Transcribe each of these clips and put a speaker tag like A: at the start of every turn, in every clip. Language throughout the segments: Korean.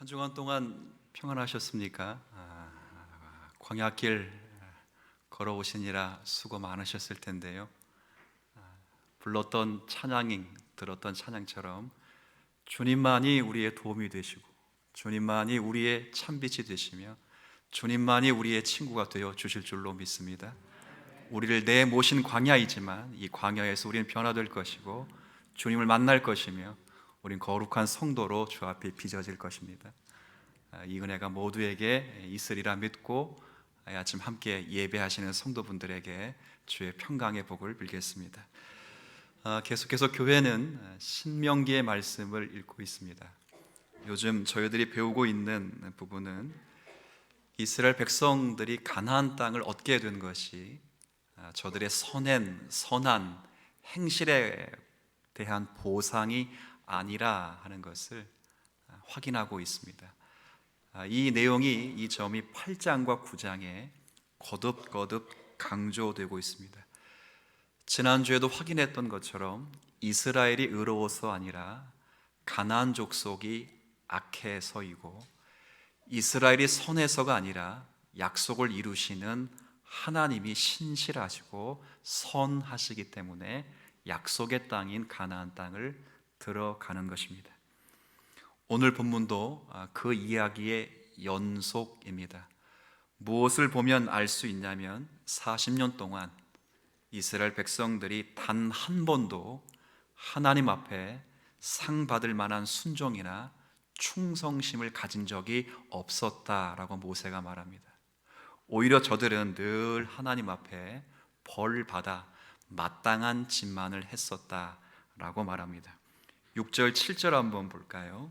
A: 한 주간 동안 평안하셨습니까? 광야길 걸어오시니라 수고 많으셨을 텐데요. 불렀던 찬양이 들었던 찬양처럼 주님만이 우리의 도움이 되시고 주님만이 우리의 참빛이 되시며 주님만이 우리의 친구가 되어 주실 줄로 믿습니다. 우리를 내모신 광야이지만 이 광야에서 우리는 변화될 것이고 주님을 만날 것이며 우린 거룩한 성도로 주 앞에 빚어질 것입니다. 이 은혜가 모두에게 있으리라 믿고 아침 함께 예배하시는 성도분들에게 주의 평강의 복을 빌겠습니다. 계속해서 교회는 신명기의 말씀을 읽고 있습니다. 요즘 저희들이 배우고 있는 부분은 이스라엘 백성들이 가나안 땅을 얻게 된 것이 저들의 선한 행실에 대한 보상이 아니라 하는 것을 확인하고 있습니다. 이 내용이 이 점이 8장과 9장에 거듭거듭 강조되고 있습니다. 지난주에도 확인했던 것처럼 이스라엘이 의로워서 아니라 가나안 족속이 악해서이고 이스라엘이 선해서가 아니라 약속을 이루시는 하나님이 신실하시고 선하시기 때문에 약속의 땅인 가나안 땅을 들어가는 것입니다. 오늘 본문도 그 이야기의 연속입니다. 무엇을 보면 알 수 있냐면 40년 동안 이스라엘 백성들이 단 한 번도 하나님 앞에 상 받을 만한 순종이나 충성심을 가진 적이 없었다라고 모세가 말합니다. 오히려 저들은 늘 하나님 앞에 벌 받아 마땅한 짓만을 했었다라고 말합니다. 6절 7절 한번 볼까요?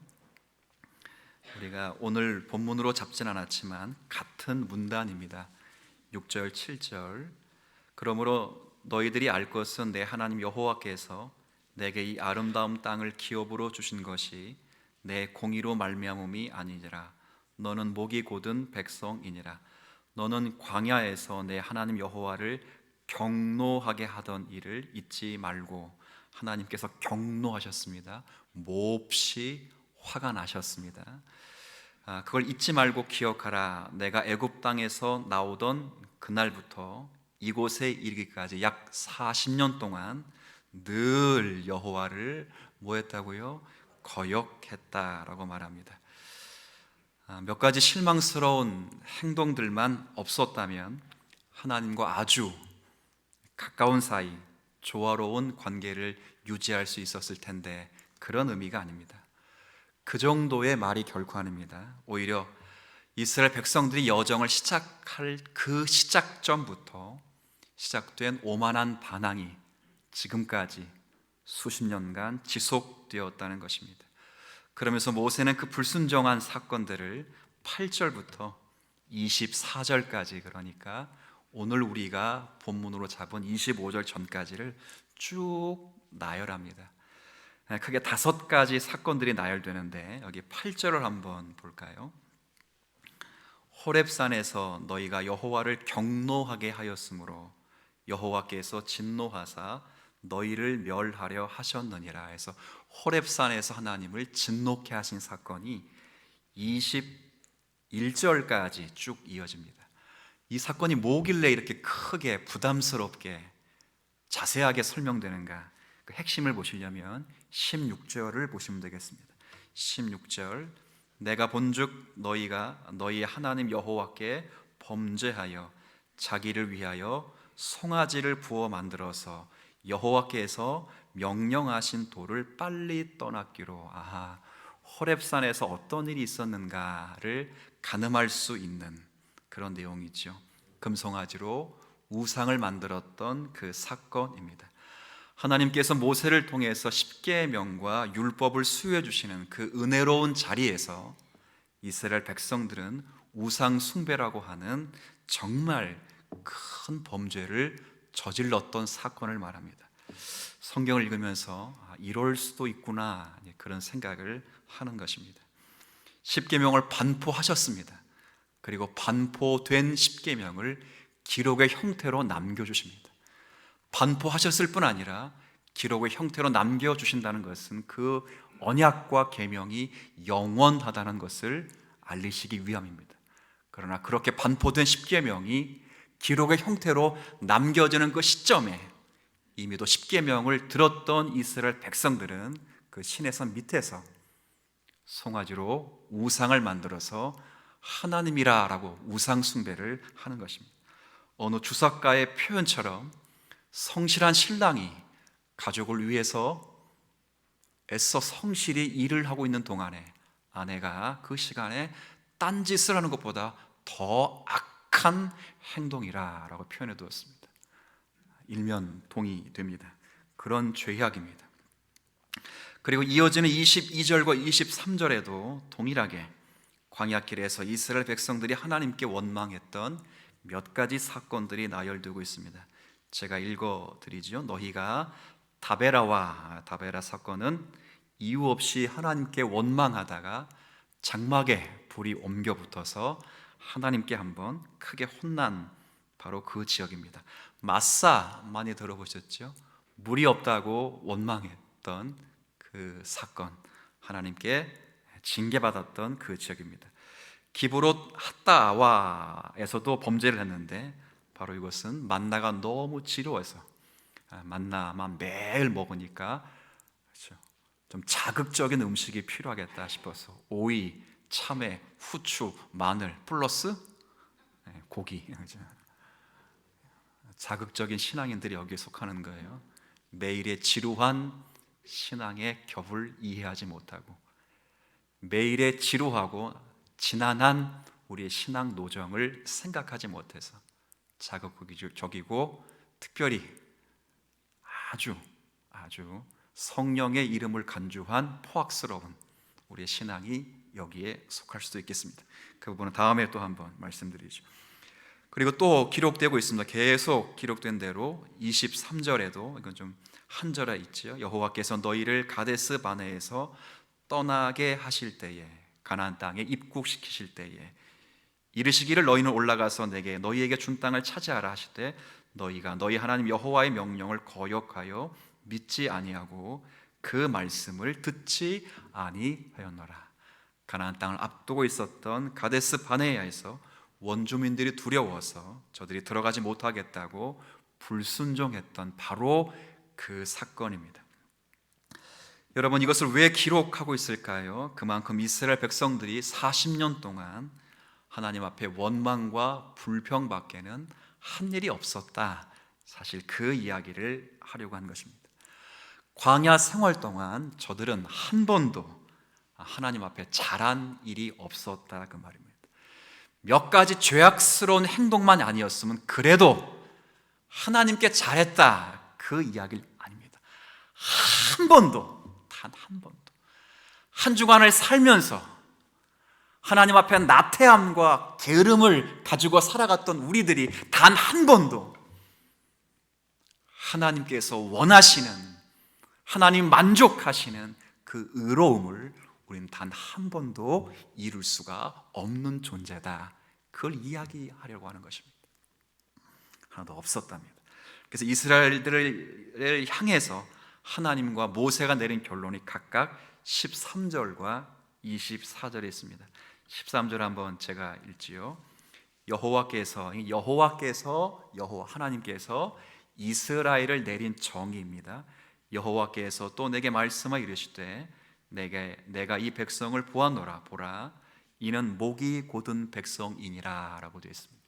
A: 우리가 오늘 본문으로 잡진 않았지만 같은 문단입니다. 6절 7절. 그러므로 너희들이 알 것은 내 하나님 여호와께서 내게 이 아름다운 땅을 기업으로 주신 것이 내 공의로 말미암음이 아니니라. 너는 목이 곧은 백성이니라. 너는 광야에서 내 하나님 여호와를 경노하게 하던 일을 잊지 말고. 하나님께서 경노하셨습니다. 몹시 화가 나셨습니다. 그걸 잊지 말고 기억하라. 내가 애굽 땅에서 나오던 그날부터 이곳에 이르기까지 약 40년 동안 늘 여호와를 뭐 했다고요? 거역했다라고 말합니다. 몇 가지 실망스러운 행동들만 없었다면 하나님과 아주 가까운 사이, 조화로운 관계를 유지할 수 있었을 텐데 그런 의미가 아닙니다. 그 정도의 말이 결코 아닙니다. 오히려 이스라엘 백성들이 여정을 시작할 그 시작점부터 시작된 오만한 반항이 지금까지 수십 년간 지속되었다는 것입니다. 그러면서 모세는 그 불순종한 사건들을 8절부터 24절까지, 그러니까 오늘 우리가 본문으로 잡은 25절 전까지를 쭉 나열합니다. 크게 5가지 사건들이 나열되는데 여기 8절을 한번 볼까요? 호렙산에서 너희가 여호와를 경노하게 하였으므로 여호와께서 진노하사 너희를 멸하려 하셨느니라 해서 호렙산에서 하나님을 진노케 하신 사건이 21절까지 쭉 이어집니다. 이 사건이 뭐길래 이렇게 크게 부담스럽게 자세하게 설명되는가? 그 핵심을 보시려면 16절을 보시면 되겠습니다. 16절. 내가 본즉 너희가 너희 하나님 여호와께 범죄하여 자기를 위하여 송아지를 부어 만들어서 여호와께서 명령하신 돌을 빨리 떠났기로. 호렙산에서 어떤 일이 있었는가를 가늠할 수 있는 그런 내용이죠. 금송아지로 우상을 만들었던 그 사건입니다. 하나님께서 모세를 통해서 십계명과 율법을 수여해 주시는 그 은혜로운 자리에서 이스라엘 백성들은 우상 숭배라고 하는 정말 큰 범죄를 저질렀던 사건을 말합니다. 성경을 읽으면서 이럴 수도 있구나, 그런 생각을 하는 것입니다. 십계명을 반포하셨습니다. 그리고 반포된 십계명을 기록의 형태로 남겨주십니다. 반포하셨을 뿐 아니라 기록의 형태로 남겨주신다는 것은 그 언약과 계명이 영원하다는 것을 알리시기 위함입니다. 그러나 그렇게 반포된 십계명이 기록의 형태로 남겨지는 그 시점에 이미도 십계명을 들었던 이스라엘 백성들은 그 시내산 밑에서 송아지로 우상을 만들어서 하나님이라라고 우상 숭배를 하는 것입니다. 어느 주석가의 표현처럼 성실한 신랑이 가족을 위해서 애써 성실히 일을 하고 있는 동안에 아내가 그 시간에 딴짓을 하는 것보다 더 악한 행동이라고 표현해 두었습니다. 일면 동의됩니다. 그런 죄악입니다. 그리고 이어지는 22절과 23절에도 동일하게 광야길에서 이스라엘 백성들이 하나님께 원망했던 몇 가지 사건들이 나열되고 있습니다. 제가 읽어드리죠. 너희가 다베라 사건은 이유 없이 하나님께 원망하다가 장막에 불이 옮겨 붙어서 하나님께 한번 크게 혼난 바로 그 지역입니다. 마사 많이 들어보셨죠? 물이 없다고 원망했던 그 사건, 하나님께 징계받았던 그 지역입니다. 기브롯 핫다와에서도 범죄를 했는데 바로 이것은 만나가 너무 지루해서 만나만 매일 먹으니까 좀 자극적인 음식이 필요하겠다 싶어서 오이, 참외, 후추, 마늘 플러스 고기, 자극적인 신앙인들이 여기에 속하는 거예요. 매일의 지루한 신앙의 겹을 이해하지 못하고 매일의 지루하고 지난한 우리의 신앙 노정을 생각하지 못해서 자극적이고 특별히 아주 성령의 이름을 간주한 포악스러운 우리의 신앙이 여기에 속할 수도 있겠습니다. 그 부분은 다음에 또 한번 말씀드리죠. 그리고 또 기록되고 있습니다. 계속 기록된 대로 23절에도 이건 좀 한절에 있지요. 여호와께서 너희를 가데스 바네에서 떠나게 하실 때에 가나안 땅에 입국시키실 때에 이르시기를 너희는 올라가서 내게 너희에게 준 땅을 차지하라 하실 때 너희가 너희 하나님 여호와의 명령을 거역하여 믿지 아니하고 그 말씀을 듣지 아니하였노라. 가나안 땅을 앞두고 있었던 가데스 바네아에서 원주민들이 두려워서 저들이 들어가지 못하겠다고 불순종했던 바로 그 사건입니다. 여러분, 이것을 왜 기록하고 있을까요? 그만큼 이스라엘 백성들이 40년 동안 하나님 앞에 원망과 불평밖에는 한 일이 없었다. 사실 그 이야기를 하려고 한 것입니다. 광야 생활 동안 저들은 한 번도 하나님 앞에 잘한 일이 없었다 그 말입니다. 몇 가지 죄악스러운 행동만 아니었으면 그래도 하나님께 잘했다 그 이야기 아닙니다. 한 번도, 단 한 번도 한 주간을 살면서 하나님 앞에 나태함과 게으름을 가지고 살아갔던 우리들이 단 한 번도 하나님께서 원하시는, 하나님 만족하시는 그 의로움을 우리는 단 한 번도 이룰 수가 없는 존재다. 그걸 이야기하려고 하는 것입니다. 하나도 없었답니다. 그래서 이스라엘들을 향해서 하나님과 모세가 내린 결론이 각각 13절과 24절에 있습니다. 13절 한번 제가 읽지요. 여호와께서 하나님께서 이스라엘을 내린 정의입니다. 여호와께서 또 내게 말씀하여 이르시되 내가 이 백성을 보았노라. 보라, 이는 목이 곧은 백성이니라 라고 되어 있습니다.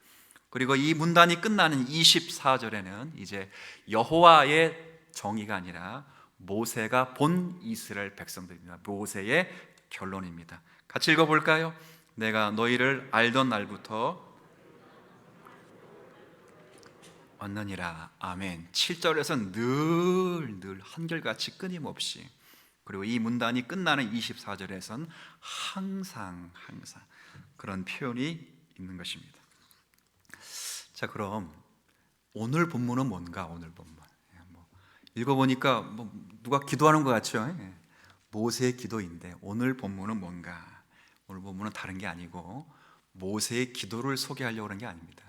A: 그리고 이 문단이 끝나는 24절에는 이제 여호와의 정의가 아니라 모세가 본 이스라엘 백성들입니다. 모세의 결론입니다. 같이 읽어볼까요? 내가 너희를 알던 날부터 왔느니라. 아멘. 7절에서 늘 한결같이 끊임없이, 그리고 이 문단이 끝나는 24절에선 항상 그런 표현이 있는 것입니다. 자, 그럼 오늘 본문은 뭔가? 오늘 본문 읽어보니까 누가 기도하는 것 같죠? 모세의 기도인데 오늘 본문은 뭔가? 오늘 본문은 다른 게 아니고 모세의 기도를 소개하려고 하는 게 아닙니다.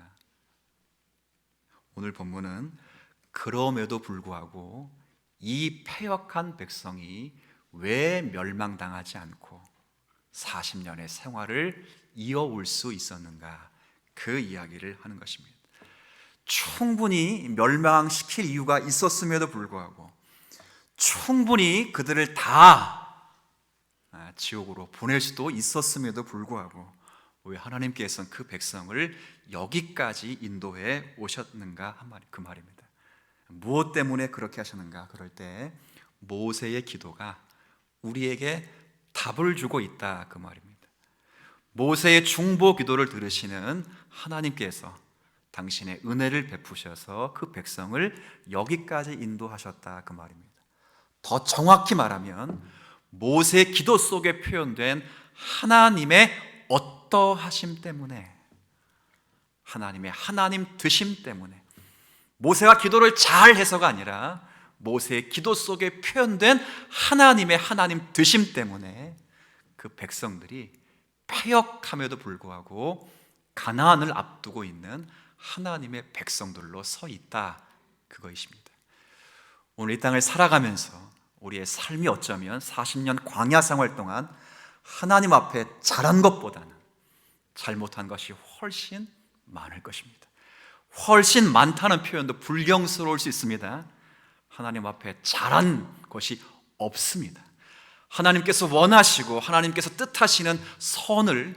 A: 오늘 본문은 그럼에도 불구하고 이 패역한 백성이 왜 멸망당하지 않고 40년의 생활을 이어올 수 있었는가, 그 이야기를 하는 것입니다. 충분히 멸망시킬 이유가 있었음에도 불구하고, 충분히 그들을 다 지옥으로 보낼 수도 있었음에도 불구하고, 왜 하나님께서는 그 백성을 여기까지 인도해 오셨는가, 그 말입니다. 무엇 때문에 그렇게 하셨는가? 그럴 때 모세의 기도가 우리에게 답을 주고 있다, 그 말입니다. 모세의 중보 기도를 들으시는 하나님께서 당신의 은혜를 베푸셔서 그 백성을 여기까지 인도하셨다, 그 말입니다. 더 정확히 말하면 모세의 기도 속에 표현된 하나님의 어떠하심 때문에, 하나님의 하나님 되심 때문에, 모세가 기도를 잘 해서가 아니라 모세의 기도 속에 표현된 하나님의 하나님 되심 때문에 그 백성들이 패역함에도 불구하고 가나안을 앞두고 있는 하나님의 백성들로 서 있다, 그것입니다. 오늘 이 땅을 살아가면서 우리의 삶이 어쩌면 40년 광야 생활 동안 하나님 앞에 잘한 것보다는 잘못한 것이 훨씬 많을 것입니다. 훨씬 많다는 표현도 불경스러울 수 있습니다. 하나님 앞에 잘한 것이 없습니다. 하나님께서 원하시고 하나님께서 뜻하시는 선을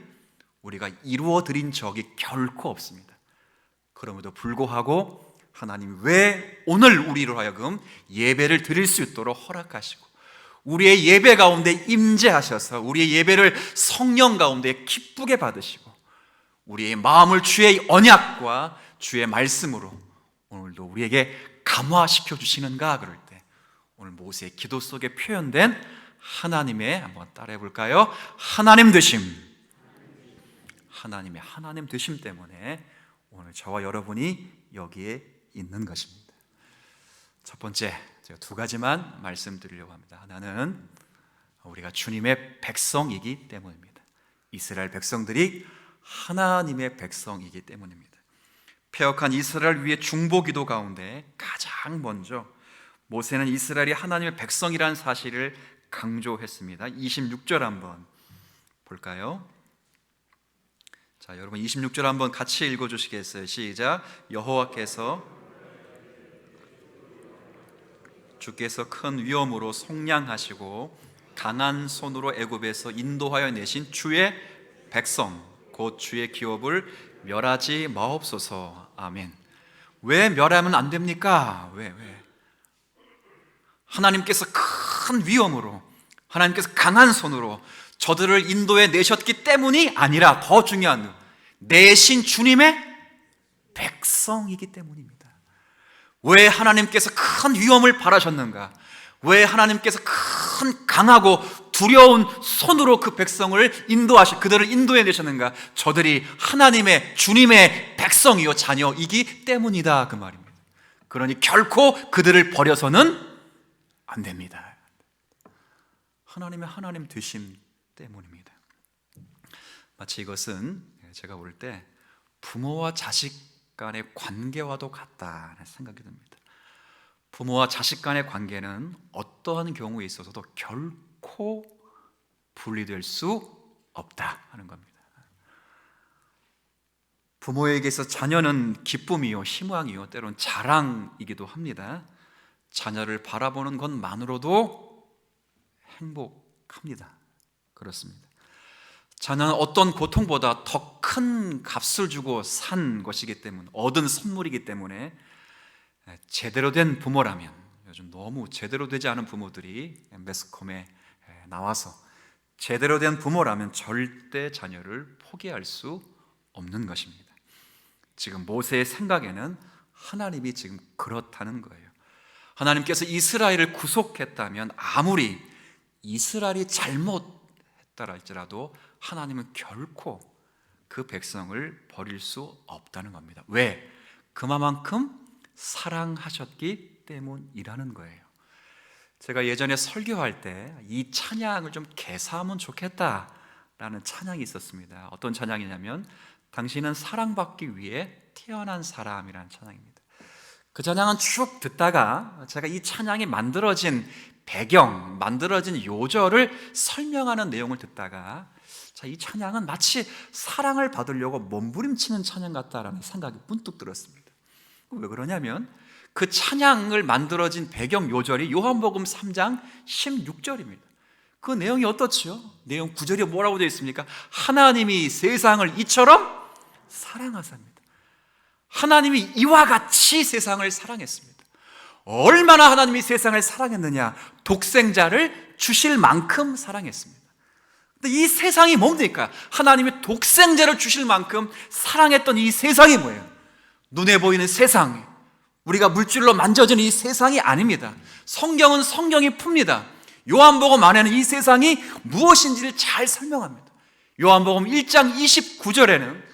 A: 우리가 이루어 드린 적이 결코 없습니다. 그럼에도 불구하고 하나님 왜 오늘 우리로 하여금 예배를 드릴 수 있도록 허락하시고, 우리의 예배 가운데 임재하셔서 우리의 예배를 성령 가운데 기쁘게 받으시고, 우리의 마음을 주의 언약과 주의 말씀으로 오늘도 우리에게 감화시켜 주시는가, 그럴 때 오늘 모세의 기도 속에 표현된 하나님의, 한번 따라해 볼까요? 하나님 되심, 하나님의 하나님 되심 때문에 오늘 저와 여러분이 여기에 있는 것입니다. 첫 번째, 제가 두 가지만 말씀드리려고 합니다. 하나는 우리가 주님의 백성이기 때문입니다. 이스라엘 백성들이 하나님의 백성이기 때문입니다. 패역한 이스라엘 위해 중보기도 가운데 가장 먼저 모세는 이스라엘이 하나님의 백성이라는 사실을 강조했습니다. 26절 한번 볼까요? 자, 여러분 26절 한번 같이 읽어주시겠어요? 시작. 여호와께서 주께서 큰 위엄으로 속량하시고 강한 손으로 애굽에서 인도하여 내신 주의 백성 곧 주의 기업을 멸하지 마옵소서. 아멘. 왜 멸하면 안 됩니까? 왜? 하나님께서 큰 위엄으로, 하나님께서 강한 손으로 저들을 인도해 내셨기 때문이 아니라, 더 중요한, 내신 주님의 백성이기 때문입니다. 왜 하나님께서 큰 위엄을 바라셨는가? 왜 하나님께서 큰 강하고 두려운 손으로 그 백성을 그들을 인도해 내셨는가? 저들이 하나님의 주님의 백성이요 자녀이기 때문이다, 그 말입니다. 그러니 결코 그들을 버려서는 안 됩니다. 하나님의 하나님 되심 때문입니다. 마치 이것은 제가 볼 때 부모와 자식 간의 관계와도 같다는 생각이 듭니다. 부모와 자식 간의 관계는 어떠한 경우에 있어서도 결코 분리될 수 없다 하는 겁니다. 부모에게서 자녀는 기쁨이요 희망이요 때로는 자랑이기도 합니다. 자녀를 바라보는 것만으로도 행복합니다. 그렇습니다. 자녀는 어떤 고통보다 더 큰 값을 주고 산 것이기 때문에, 얻은 선물이기 때문에 제대로 된 부모라면, 요즘 너무 제대로 되지 않은 부모들이 매스컴에 나와서, 제대로 된 부모라면 절대 자녀를 포기할 수 없는 것입니다. 지금 모세의 생각에는 하나님이 지금 그렇다는 거예요. 하나님께서 이스라엘을 구속했다면, 아무리 이스라엘이 잘못했다 할지라도 하나님은 결코 그 백성을 버릴 수 없다는 겁니다. 왜? 그만큼 사랑하셨기 때문이라는 거예요. 제가 예전에 설교할 때 이 찬양을 좀 개사하면 좋겠다라는 찬양이 있었습니다. 어떤 찬양이냐면 당신은 사랑받기 위해 태어난 사람이라는 찬양입니다. 그 찬양은 쭉 듣다가 제가 이 찬양이 만들어진 배경, 만들어진 요절을 설명하는 내용을 듣다가 이 찬양은 마치 사랑을 받으려고 몸부림치는 찬양 같다라는 생각이 문득 들었습니다. 왜 그러냐면 그 찬양을 만들어진 배경 요절이 요한복음 3장 16절입니다. 그 내용이 어떻죠? 내용 9절에 뭐라고 되어 있습니까? 하나님이 세상을 이처럼 사랑하사입니다. 하나님이 이와 같이 세상을 사랑했습니다. 얼마나 하나님이 세상을 사랑했느냐? 독생자를 주실 만큼 사랑했습니다. 근데 이 세상이 뭡니까? 하나님이 독생자를 주실 만큼 사랑했던 이 세상이 뭐예요? 눈에 보이는 세상, 우리가 물질로 만져지는 이 세상이 아닙니다. 성경은 성경이 풉니다. 요한복음 안에는 이 세상이 무엇인지를 잘 설명합니다. 요한복음 1장 29절에는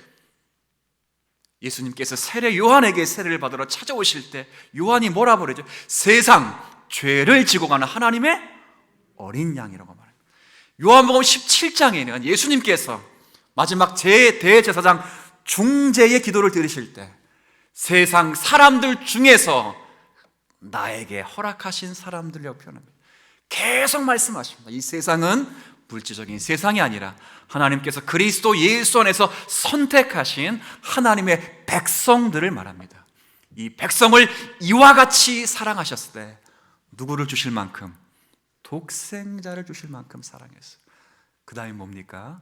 A: 예수님께서 세례 요한에게 세례를 받으러 찾아오실 때 요한이 뭐라 그러죠? 세상 죄를 지고 가는 하나님의 어린 양이라고 말합니다. 요한복음 17장에는 예수님께서 마지막 대제사장 중재의 기도를 들으실 때 세상 사람들 중에서 나에게 허락하신 사람들이라고 표현합니다. 계속 말씀하십니다. 이 세상은 물질적인 세상이 아니라 하나님께서 그리스도 예수 안에서 선택하신 하나님의 백성들을 말합니다. 이 백성을 이와 같이 사랑하셨을 때 누구를 주실 만큼? 독생자를 주실 만큼 사랑했어요. 그 다음에 뭡니까?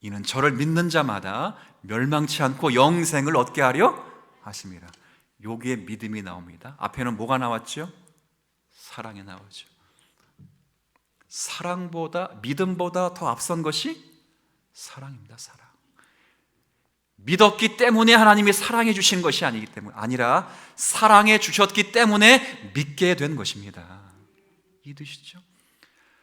A: 이는 저를 믿는 자마다 멸망치 않고 영생을 얻게 하려 하심이라. 여기에 믿음이 나옵니다. 앞에는 뭐가 나왔죠? 사랑이 나오죠. 사랑보다, 믿음보다 더 앞선 것이 사랑입니다. 사랑. 믿었기 때문에 하나님이 사랑해 주신 것이 아니라 사랑해 주셨기 때문에 믿게 된 것입니다. 이해되시죠?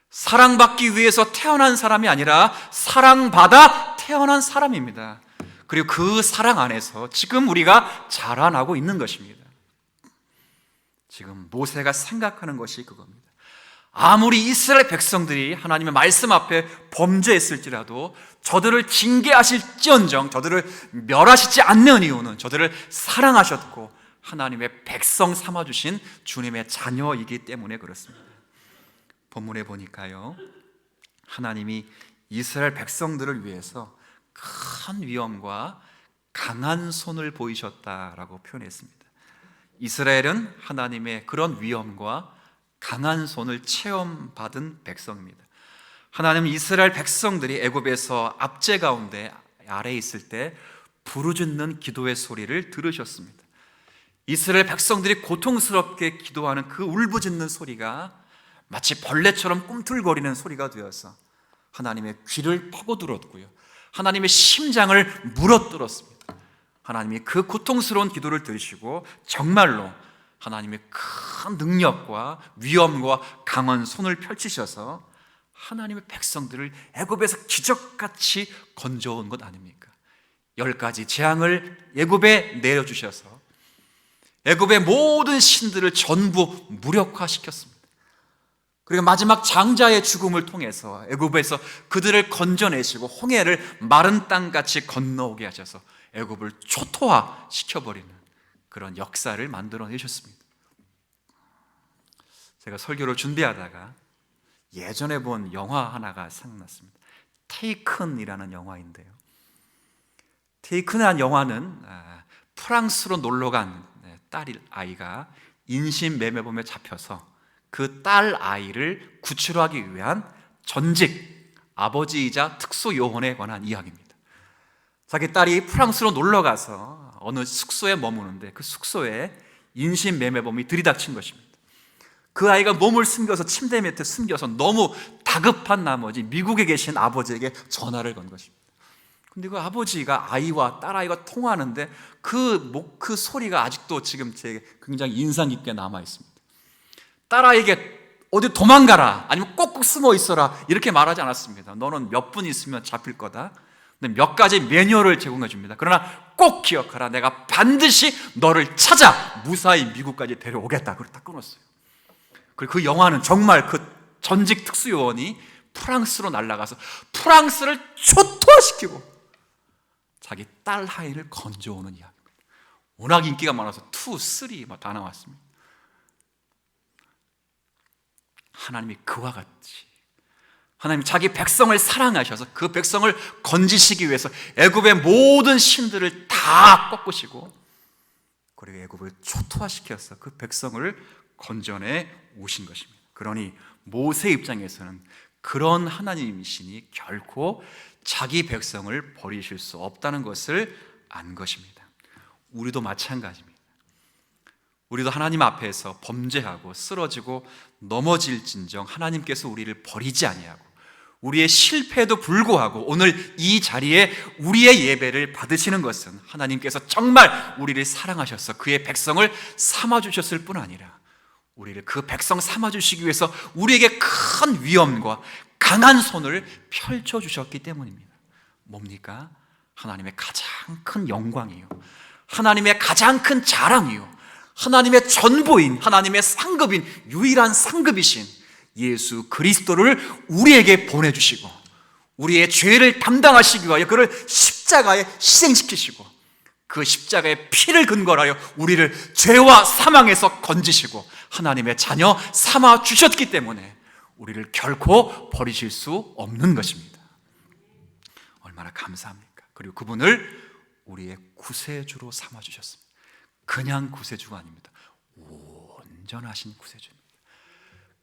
A: 사랑받기 위해서 태어난 사람이 아니라 사랑받아 태어난 사람입니다. 그리고 그 사랑 안에서 지금 우리가 자라나고 있는 것입니다. 지금 모세가 생각하는 것이 그겁니다. 아무리 이스라엘 백성들이 하나님의 말씀 앞에 범죄했을지라도 저들을 징계하실지언정 저들을 멸하시지 않는 이유는 저들을 사랑하셨고 하나님의 백성 삼아주신 주님의 자녀이기 때문에 그렇습니다. 본문에 보니까요, 하나님이 이스라엘 백성들을 위해서 큰 위엄과 강한 손을 보이셨다라고 표현했습니다. 이스라엘은 하나님의 그런 위엄과 강한 손을 체험받은 백성입니다. 하나님은 이스라엘 백성들이 애굽에서 압제 가운데 아래에 있을 때 부르짖는 기도의 소리를 들으셨습니다. 이스라엘 백성들이 고통스럽게 기도하는 그 울부짖는 소리가 마치 벌레처럼 꿈틀거리는 소리가 되어서 하나님의 귀를 파고들었고요, 하나님의 심장을 물어뜯었습니다. 하나님이 그 고통스러운 기도를 들으시고 정말로 하나님의 큰 능력과 위엄과 강한 손을 펼치셔서 하나님의 백성들을 애굽에서 기적같이 건져온 것 아닙니까? 10가지 재앙을 애굽에 내려주셔서 애굽의 모든 신들을 전부 무력화시켰습니다. 그리고 마지막 장자의 죽음을 통해서 애굽에서 그들을 건져내시고 홍해를 마른 땅같이 건너오게 하셔서 애굽을 초토화시켜버리는 그런 역사를 만들어내셨습니다. 제가 설교를 준비하다가 예전에 본 영화 하나가 생각났습니다. 테이큰이라는 영화인데요, 테이큰이라는 영화는 프랑스로 놀러간 아이가 인신매매범에 잡혀서 그 딸 아이를 구출하기 위한 전직 아버지이자 특수요원에 관한 이야기입니다. 자기 딸이 프랑스로 놀러가서 어느 숙소에 머무는데 그 숙소에 인신매매범이 들이닥친 것입니다. 그 아이가 몸을 숨겨서 침대 밑에 숨겨서 너무 다급한 나머지 미국에 계신 아버지에게 전화를 건 것입니다. 근데 그 아버지가 아이와 딸아이가 통화하는데 그 소리가 아직도 지금 제 굉장히 인상 깊게 남아 있습니다. 딸아이에게 어디 도망가라, 아니면 꼭꼭 숨어 있어라 이렇게 말하지 않았습니다. 너는 몇 분 있으면 잡힐 거다. 근데 몇 가지 매뉴얼을 제공해 줍니다. 그러나 꼭 기억하라, 내가 반드시 너를 찾아 무사히 미국까지 데려오겠다. 그걸 딱 끊었어요. 그리고 그 영화는 정말 그 전직 특수요원이 프랑스로 날아가서 프랑스를 초토화시키고 자기 딸 아이를 건져오는 이야기입니다. 워낙 인기가 많아서 2, 3 막 다 나왔습니다. 하나님이 그와 같이 하나님 자기 백성을 사랑하셔서 그 백성을 건지시기 위해서 애굽의 모든 신들을 다 꺾으시고, 그리고 애굽을 초토화시켜서 그 백성을 건져내 오신 것입니다. 그러니 모세 입장에서는 그런 하나님이시니 결코 자기 백성을 버리실 수 없다는 것을 안 것입니다. 우리도 마찬가지입니다. 우리도 하나님 앞에서 범죄하고 쓰러지고 넘어질진정 하나님께서 우리를 버리지 아니하고, 우리의 실패에도 불구하고 오늘 이 자리에 우리의 예배를 받으시는 것은 하나님께서 정말 우리를 사랑하셔서 그의 백성을 삼아주셨을 뿐 아니라 우리를 그 백성 삼아주시기 위해서 우리에게 큰 위엄과 강한 손을 펼쳐주셨기 때문입니다. 뭡니까? 하나님의 가장 큰 영광이요, 하나님의 가장 큰 자랑이요, 하나님의 전부인, 하나님의 상급인, 유일한 상급이신 예수 그리스도를 우리에게 보내주시고 우리의 죄를 담당하시기 위하여 그를 십자가에 희생시키시고 그 십자가의 피를 근거로 하여 우리를 죄와 사망에서 건지시고 하나님의 자녀 삼아 주셨기 때문에 우리를 결코 버리실 수 없는 것입니다. 얼마나 감사합니까? 그리고 그분을 우리의 구세주로 삼아 주셨습니다. 그냥 구세주가 아닙니다. 온전하신 구세주입니다.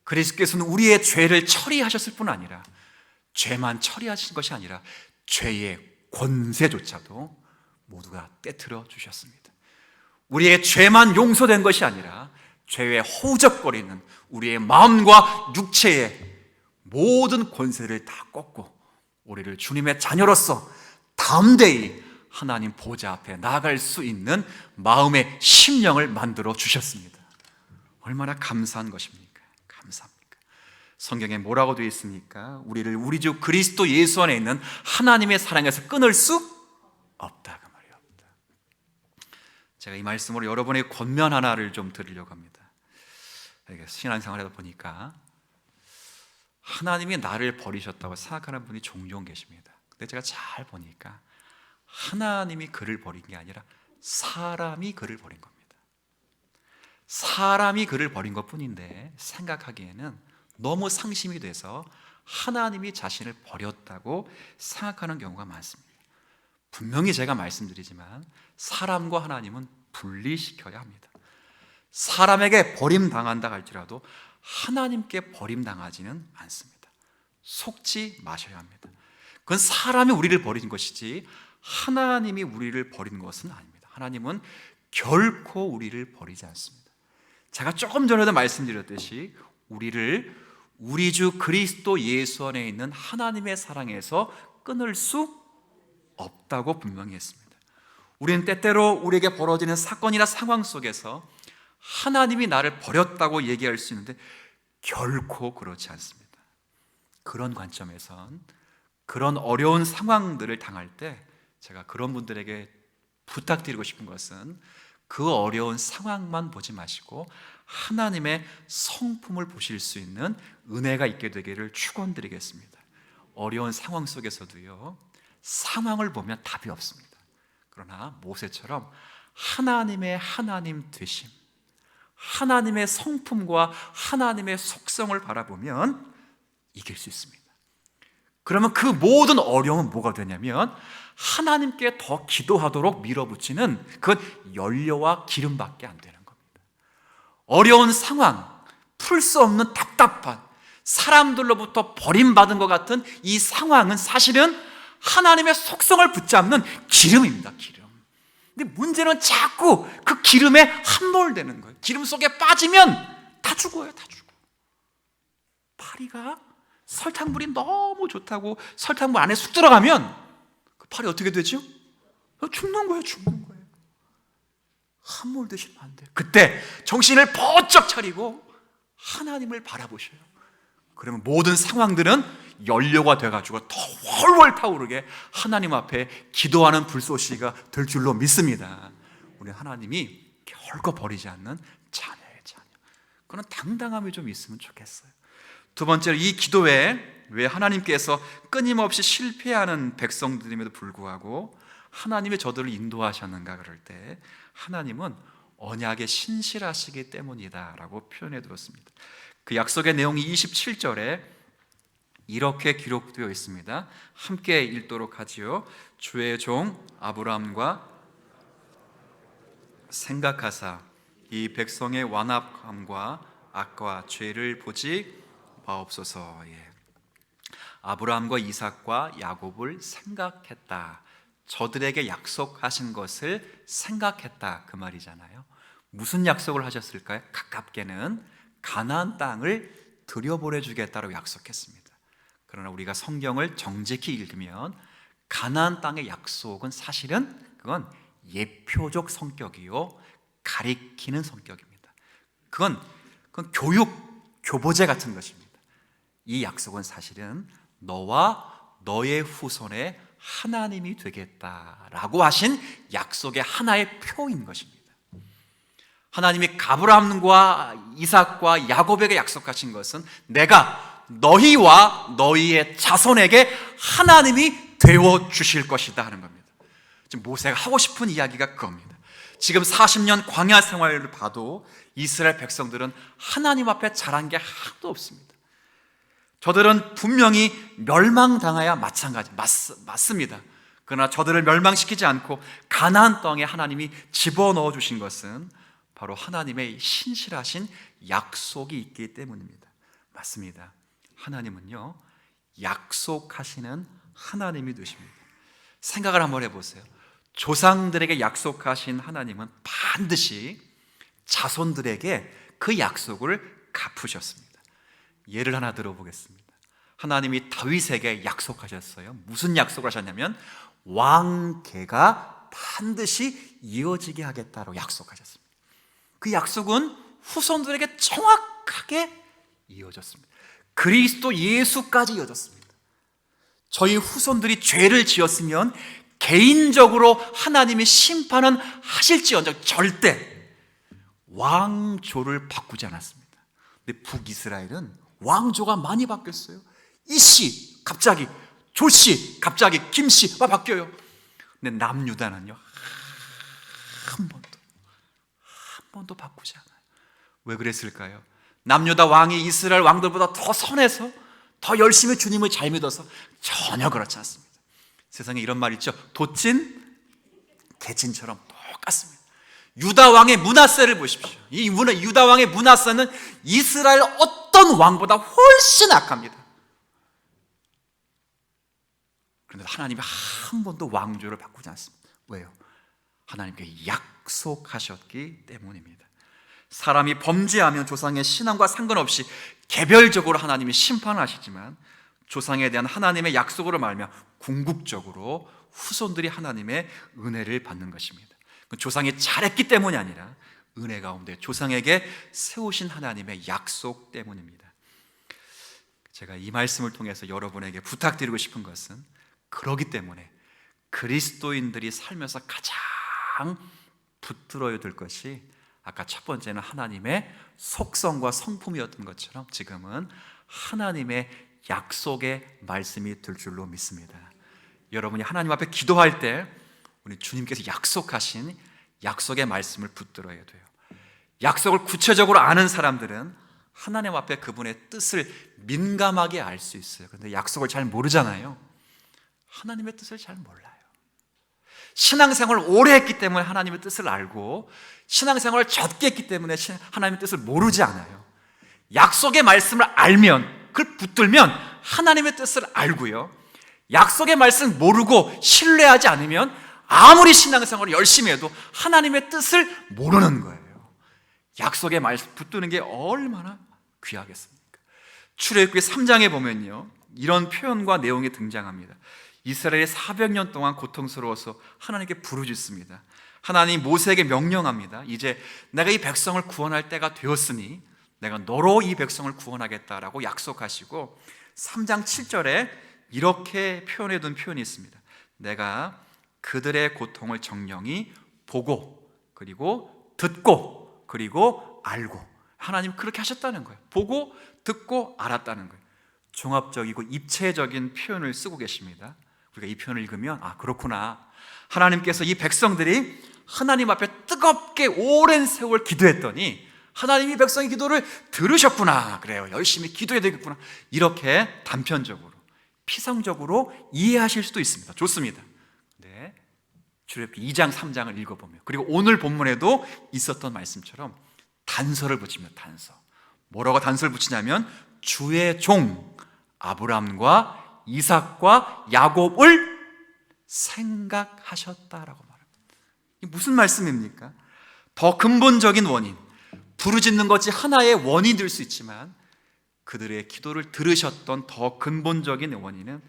A: 그리스도께서는 우리의 죄를 처리하셨을 뿐 아니라 죄만 처리하신 것이 아니라 죄의 권세조차도 모두가 떼트려 주셨습니다. 우리의 죄만 용서된 것이 아니라 죄에 허우적거리는 우리의 마음과 육체의 모든 권세를 다 꺾고 우리를 주님의 자녀로서 담대히 하나님 보좌 앞에 나아갈 수 있는 마음의 심령을 만들어 주셨습니다. 얼마나 감사한 것입니까? 감사합니까? 성경에 뭐라고 되어 있습니까? 우리를 우리 주 그리스도 예수 안에 있는 하나님의 사랑에서 끊을 수 없다, 그 말이 없다. 제가 이 말씀으로 여러분의 권면 하나를 좀 드리려고 합니다. 신앙생활 하다 보니까 하나님이 나를 버리셨다고 생각하는 분이 종종 계십니다. 근데 제가 잘 보니까 하나님이 그를 버린 게 아니라 사람이 그를 버린 겁니다. 사람이 그를 버린 것 뿐인데 생각하기에는 너무 상심이 돼서 하나님이 자신을 버렸다고 생각하는 경우가 많습니다. 분명히 제가 말씀드리지만 사람과 하나님은 분리시켜야 합니다. 사람에게 버림당한다 할지라도 하나님께 버림당하지는 않습니다. 속지 마셔야 합니다. 그건 사람이 우리를 버린 것이지 하나님이 우리를 버린 것은 아닙니다. 하나님은 결코 우리를 버리지 않습니다. 제가 조금 전에도 말씀드렸듯이 우리를 우리 주 그리스도 예수 안에 있는 하나님의 사랑에서 끊을 수 없다고 분명히 했습니다. 우리는 때때로 우리에게 벌어지는 사건이나 상황 속에서 하나님이 나를 버렸다고 얘기할 수 있는데 결코 그렇지 않습니다. 그런 관점에선 그런 어려운 상황들을 당할 때 제가 그런 분들에게 부탁드리고 싶은 것은 그 어려운 상황만 보지 마시고 하나님의 성품을 보실 수 있는 은혜가 있게 되기를 축원드리겠습니다. 어려운 상황 속에서도요, 상황을 보면 답이 없습니다. 그러나 모세처럼 하나님의 하나님 되심, 하나님의 성품과 하나님의 속성을 바라보면 이길 수 있습니다. 그러면 그 모든 어려움은 뭐가 되냐면 하나님께 더 기도하도록 밀어붙이는 그건 연료와 기름밖에 안 되는 겁니다. 어려운 상황, 풀 수 없는 답답한, 사람들로부터 버림받은 것 같은 이 상황은 사실은 하나님의 속성을 붙잡는 기름입니다. 기름. 근데 문제는 자꾸 그 기름에 함몰되는 거예요. 기름 속에 빠지면 다 죽어요. 다 죽어. 파리가 설탕물이 너무 좋다고 설탕물 안에 쑥 들어가면 그 파리 어떻게 되죠? 죽는 거예요. 죽는 거예요. 함몰되시면 안 돼요. 그때 정신을 번쩍 차리고 하나님을 바라보셔요. 그러면 모든 상황들은 연료가 돼가지고 더 훨훨 타오르게 하나님 앞에 기도하는 불쏘시개가 될 줄로 믿습니다. 우리 하나님이 결코 버리지 않는 자녀의 자녀. 그런 당당함이 좀 있으면 좋겠어요. 두 번째로 이 기도에 왜 하나님께서 끊임없이 실패하는 백성들임에도 불구하고 하나님이 저들을 인도하셨는가 그럴 때 하나님은 언약에 신실하시기 때문이다 라고 표현해 두었습니다. 그 약속의 내용이 27절에 이렇게 기록되어 있습니다. 함께 읽도록 하지요. 주의 종 아브라함과 생각하사 이 백성의 완악함과 악과 죄를 보지 마옵소서. 아브라함과 이삭과 야곱을 생각했다. 저들에게 약속하신 것을 생각했다 그 말이잖아요. 무슨 약속을 하셨을까요? 가깝게는 가나안 땅을 들여보내주겠다고 약속했습니다. 그러나 우리가 성경을 정직히 읽으면 가나안 땅의 약속은 사실은 그건 예표적 성격이요 가리키는 성격입니다. 그건 교보제 같은 것입니다. 이 약속은 사실은 너와 너의 후손의 하나님이 되겠다라고 하신 약속의 하나의 표인 것입니다. 하나님이 아브라함과 이삭과 야곱에게 약속하신 것은 내가 너희와 너희의 자손에게 하나님이 되어 주실 것이다 하는 겁니다. 지금 모세가 하고 싶은 이야기가 그겁니다. 지금 40년 광야 생활을 봐도 이스라엘 백성들은 하나님 앞에 잘한 게 하나도 없습니다. 저들은 분명히 멸망당해야 마찬가지 맞습니다. 그러나 저들을 멸망시키지 않고 가나안 땅에 하나님이 집어넣어 주신 것은 바로 하나님의 신실하신 약속이 있기 때문입니다. 맞습니다. 하나님은요 약속하시는 하나님이 되십니다. 생각을 한번 해보세요. 조상들에게 약속하신 하나님은 반드시 자손들에게 그 약속을 갚으셨습니다. 예를 하나 들어보겠습니다. 하나님이 다윗에게 약속하셨어요. 무슨 약속을 하셨냐면 왕계가 반드시 이어지게 하겠다고 약속하셨습니다. 그 약속은 후손들에게 정확하게 이어졌습니다. 그리스도 예수까지 이어졌습니다. 저희 후손들이 죄를 지었으면 개인적으로 하나님이 심판은 하실지언정 절대 왕조를 바꾸지 않았습니다. 근데 북이스라엘은 왕조가 많이 바뀌었어요. 이씨 갑자기, 조씨 갑자기, 김씨 막 바뀌어요. 근데 남유다는요 한 번도 바꾸지 않아요. 왜 그랬을까요? 남유다 왕이 이스라엘 왕들보다 더 선해서 더 열심히 주님을 잘 믿어서? 전혀 그렇지 않습니다. 세상에 이런 말 있죠. 돛진 개진처럼 똑같습니다. 유다 왕의 므낫세를 보십시오. 이 유다 왕의 므낫세는 이스라엘 어떤 왕보다 훨씬 악합니다. 그런데 하나님이 한 번도 왕조를 바꾸지 않습니다. 왜요? 하나님께 약속하셨기 때문입니다. 사람이 범죄하면 조상의 신앙과 상관없이 개별적으로 하나님이 심판하시지만 조상에 대한 하나님의 약속으로 말하며 궁극적으로 후손들이 하나님의 은혜를 받는 것입니다. 조상이 잘했기 때문이 아니라 은혜 가운데 조상에게 세우신 하나님의 약속 때문입니다. 제가 이 말씀을 통해서 여러분에게 부탁드리고 싶은 것은 그러기 때문에 그리스도인들이 살면서 가장 붙들어야 될 것이 아까 첫 번째는 하나님의 속성과 성품이었던 것처럼 지금은 하나님의 약속의 말씀이 될 줄로 믿습니다. 여러분이 하나님 앞에 기도할 때 우리 주님께서 약속하신 약속의 말씀을 붙들어야 돼요. 약속을 구체적으로 아는 사람들은 하나님 앞에 그분의 뜻을 민감하게 알 수 있어요. 그런데 약속을 잘 모르잖아요. 하나님의 뜻을 잘 몰라요. 신앙생활을 오래 했기 때문에 하나님의 뜻을 알고 신앙생활을 적게 했기 때문에 하나님의 뜻을 모르지 않아요. 약속의 말씀을 알면, 그걸 붙들면 하나님의 뜻을 알고요, 약속의 말씀을 모르고 신뢰하지 않으면 아무리 신앙생활을 열심히 해도 하나님의 뜻을 모르는 거예요. 약속의 말씀 붙드는 게 얼마나 귀하겠습니까? 출애굽기 3장에 보면요 이런 표현과 내용이 등장합니다. 이스라엘이 400년 동안 고통스러워서 하나님께 부르짖습니다. 하나님 모세에게 명령합니다. 이제 내가 이 백성을 구원할 때가 되었으니 내가 너로 이 백성을 구원하겠다라고 약속하시고 3장 7절에 이렇게 표현해 둔 표현이 있습니다. 내가 그들의 고통을 정령히 보고 그리고 듣고 그리고 알고. 하나님 그렇게 하셨다는 거예요. 보고 듣고 알았다는 거예요. 종합적이고 입체적인 표현을 쓰고 계십니다. 우리가 이 표현을 읽으면 그렇구나, 하나님께서 이 백성들이 하나님 앞에 뜨겁게 오랜 세월 기도했더니 하나님이 백성의 기도를 들으셨구나, 그래요, 열심히 기도해야 되겠구나, 이렇게 단편적으로 피상적으로 이해하실 수도 있습니다. 좋습니다. 네, 출애굽기 2장 3장을 읽어보면, 그리고 오늘 본문에도 있었던 말씀처럼 단서를 붙이면, 단서, 뭐라고 단서를 붙이냐면 주의 종 아브라함과 이삭과 야곱을 생각하셨다라고 말합니다. 이게 무슨 말씀입니까? 더 근본적인 원인, 부르짖는 것이 하나의 원인이 될 수 있지만 그들의 기도를 들으셨던 더 근본적인 원인은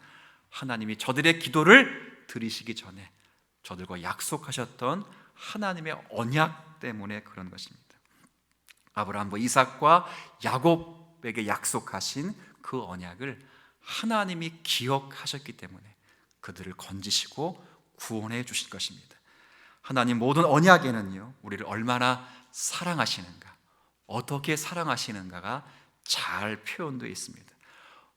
A: 하나님이 저들의 기도를 들으시기 전에 저들과 약속하셨던 하나님의 언약 때문에 그런 것입니다. 아브라함과 이삭과 야곱에게 약속하신 그 언약을 하나님이 기억하셨기 때문에 그들을 건지시고 구원해 주신 것입니다. 하나님 모든 언약에는요, 우리를 얼마나 사랑하시는가, 어떻게 사랑하시는가가 잘 표현되어 있습니다.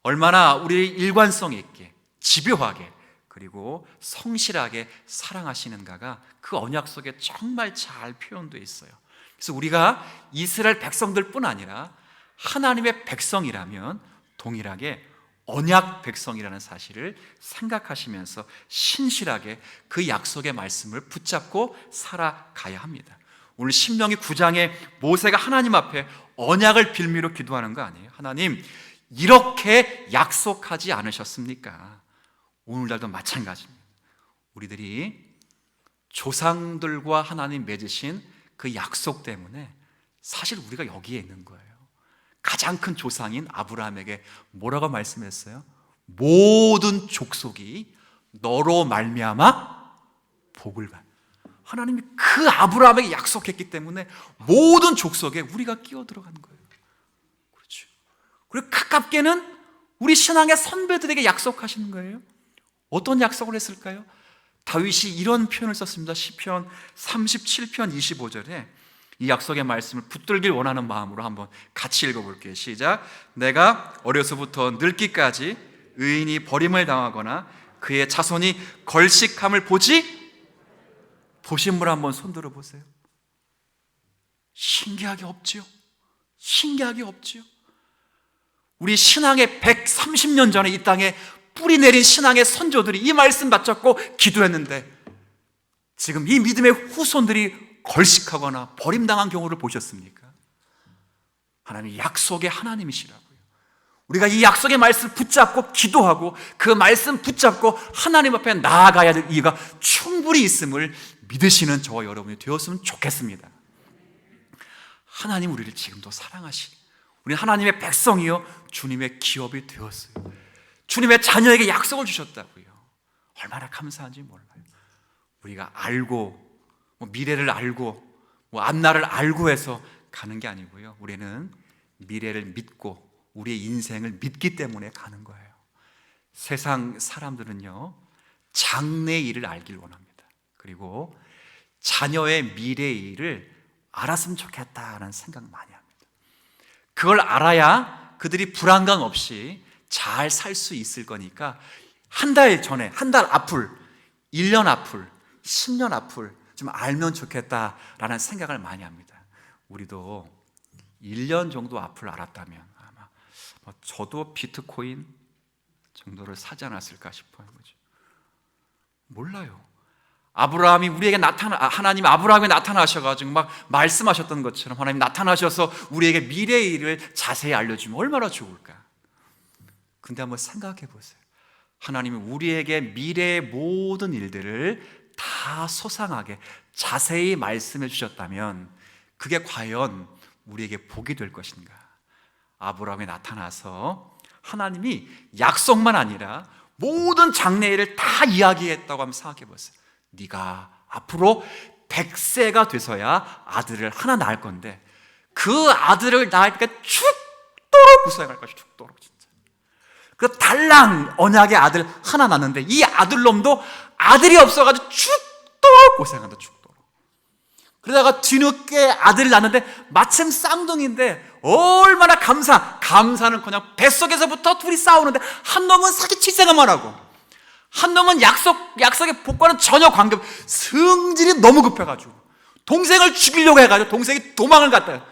A: 얼마나 우리를 일관성 있게, 집요하게, 그리고 성실하게 사랑하시는가가 그 언약 속에 정말 잘 표현되어 있어요. 그래서 우리가 이스라엘 백성들뿐 아니라 하나님의 백성이라면 동일하게 언약 백성이라는 사실을 생각하시면서 신실하게 그 약속의 말씀을 붙잡고 살아가야 합니다. 오늘 신명기 9장에 모세가 하나님 앞에 언약을 빌미로 기도하는 거 아니에요? 하나님, 이렇게 약속하지 않으셨습니까? 오늘날도 마찬가지입니다. 우리들이 조상들과 하나님 맺으신 그 약속 때문에 사실 우리가 여기에 있는 거예요. 가장 큰 조상인 아브라함에게 뭐라고 말씀했어요? 모든 족속이 너로 말미암아 복을 받. 하나님이 그 아브라함에게 약속했기 때문에 모든 족속에 우리가 끼어 들어간 거예요. 그렇죠. 그리고 가깝게는 우리 신앙의 선배들에게 약속하시는 거예요. 어떤 약속을 했을까요? 다윗이 이런 표현을 썼습니다. 시편 37편 25절에 이 약속의 말씀을 붙들길 원하는 마음으로 한번 같이 읽어볼게요. 시작. 내가 어려서부터 늙기까지 의인이 버림을 당하거나 그의 자손이 걸식함을 보신 분 한번 손들어 보세요. 신기하게 없지요? 신기하게 없지요? 우리 신앙의 130년 전에 이 땅에 뿌리 내린 신앙의 선조들이 이 말씀 맞잡고 기도했는데 지금 이 믿음의 후손들이 걸식하거나 버림당한 경우를 보셨습니까? 하나님이 약속의 하나님이시라고요. 우리가 이 약속의 말씀 붙잡고 기도하고 그 말씀 붙잡고 하나님 앞에 나아가야 될 이유가 충분히 있음을 믿으시는 저와 여러분이 되었으면 좋겠습니다. 하나님 우리를 지금도 사랑하시니 우리 하나님의 백성이요 주님의 기업이 되었어요. 주님의 자녀에게 약속을 주셨다고요. 얼마나 감사한지 몰라요. 우리가 알고 미래를 알고 앞날을 알고 해서 가는 게 아니고요, 우리는 미래를 믿고 우리의 인생을 믿기 때문에 가는 거예요. 세상 사람들은요 장래의 일을 알길 원합니다. 그리고 자녀의 미래의 일을 알았으면 좋겠다는 생각 많이 합니다. 그걸 알아야 그들이 불안감 없이 잘 살 수 있을 거니까 한 달 전에, 한 달 앞을, 1년 앞을, 10년 앞을 좀 알면 좋겠다라는 생각을 많이 합니다. 우리도 1년 정도 앞을 알았다면 아마 저도 비트코인 정도를 사지 않았을까 싶어요. 몰라요. 아브라함이 우리에게 하나님 아브라함에 나타나셔가지고 막 말씀하셨던 것처럼 하나님 나타나셔서 우리에게 미래의 일을 자세히 알려주면 얼마나 좋을까. 근데 한번 생각해 보세요. 하나님이 우리에게 미래의 모든 일들을 다 소상하게 자세히 말씀해 주셨다면 그게 과연 우리에게 복이 될 것인가? 아브라함에 나타나서 하나님이 약속만 아니라 모든 장래일을 다 이야기했다고 한번 생각해 보세요. 네가 앞으로 100세가 돼서야 아들을 하나 낳을 건데 그 아들을 낳을 때 죽도록 구속할 것이 죽도록 진짜. 그 달랑 언약의 아들 하나 낳는데 이 아들놈도 아들이 없어가지고 죽도록 고생한다. 죽도록. 그러다가 뒤늦게 아들을 낳는데 마침 쌍둥이인데 얼마나 감사는커녕 뱃속에서부터 둘이 싸우는데 한 놈은 사기칠 생각만 하고 한 놈은 약속의 복과는 전혀 관계없, 성질이 너무 급해가지고 동생을 죽이려고 해가지고 동생이 도망을 갔다.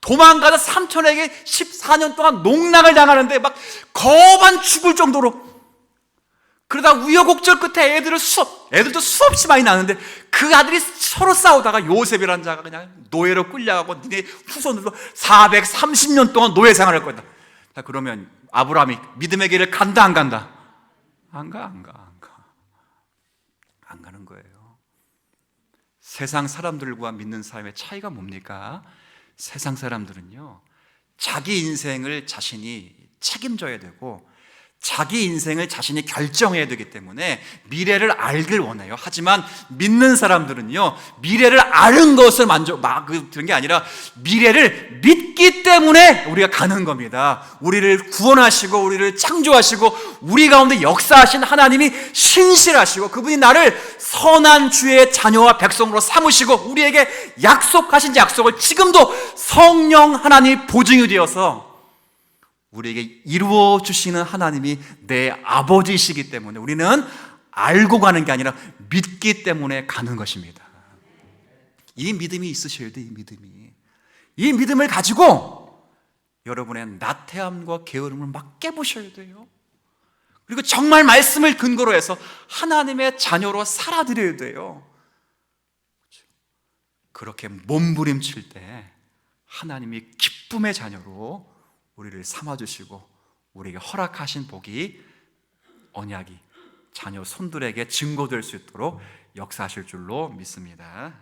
A: 도망가서 삼촌에게 14년 동안 농락을 당하는데 막 거반 죽을 정도로. 그러다 우여곡절 끝에 애들도 수없이 많이 나는데 그 아들이 서로 싸우다가 요셉이라는 자가 그냥 노예로 끌려가고 니네 후손들도 430년 동안 노예 생활을 할 거다. 자, 그러면 아브라함이 믿음의 길을 간다 안 간다? 안 가는 거예요. 세상 사람들과 믿는 사람의 차이가 뭡니까? 세상 사람들은요, 자기 인생을 자신이 책임져야 되고 자기 인생을 자신이 결정해야 되기 때문에 미래를 알길 원해요. 하지만 믿는 사람들은요, 미래를 아는 것을 그런 게 아니라 미래를 믿기 때문에 우리가 가는 겁니다. 우리를 구원하시고 우리를 창조하시고 우리 가운데 역사하신 하나님이 신실하시고 그분이 나를 선한 주의 자녀와 백성으로 삼으시고 우리에게 약속하신 약속을 지금도 성령 하나님이 보증이 되어서 우리에게 이루어 주시는 하나님이 내 아버지이시기 때문에 우리는 알고 가는 게 아니라 믿기 때문에 가는 것입니다. 이 믿음이 있으셔야 돼요. 이 믿음을 가지고 여러분의 나태함과 게으름을 막 깨부셔야 돼요. 그리고 정말 말씀을 근거로 해서 하나님의 자녀로 살아드려야 돼요. 그렇게 몸부림칠 때 하나님이 기쁨의 자녀로 우리를 삼아주시고 우리에게 허락하신 복이, 언약이 자녀 손들에게 증거될 수 있도록 역사하실 줄로 믿습니다.